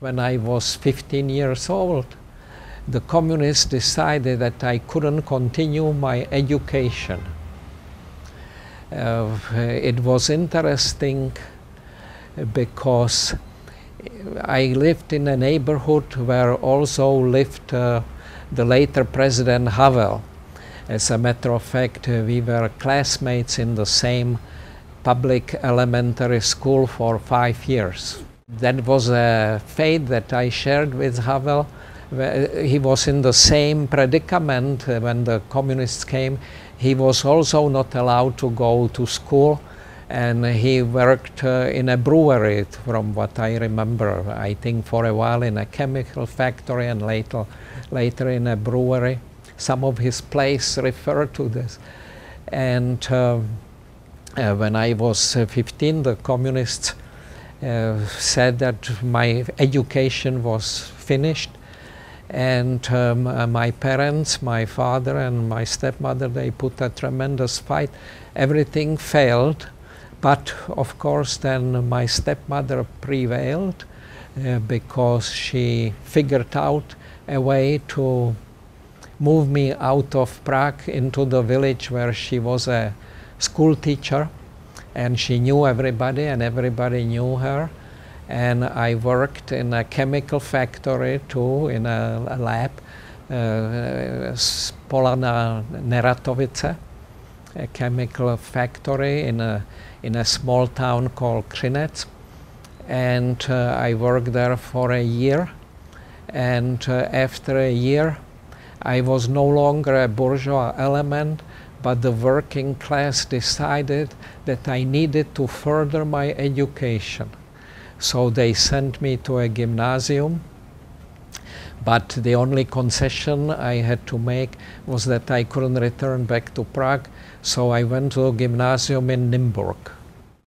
When I was 15 years old, the communists decided that I couldn't continue my education. It was interesting because I lived in a neighborhood where also lived the later President Havel. As a matter of fact, we were classmates in the same public elementary school for 5 years. That was a fate that I shared with Havel. He was in the same predicament when the communists came. He was also not allowed to go to school, and he worked in a brewery, from what I remember. I think for a while in a chemical factory and later in a brewery. Some of his plays refer to this. And when I was 15, the communists said that my education was finished, and my parents, my father and my stepmother, they put a tremendous fight. Everything failed, but of course then my stepmother prevailed because she figured out a way to move me out of Prague into the village where she was a school teacher, and she knew everybody and everybody knew her. And I worked in a chemical factory too, in a lab, Polana Neratovice, a chemical factory in a small town called Křinec. And I worked there for a year, and after a year I was no longer a bourgeois element, but the working class decided that I needed to further my education. So they sent me to a gymnasium, but the only concession I had to make was that I couldn't return back to Prague, so I went to a gymnasium in Nymburk.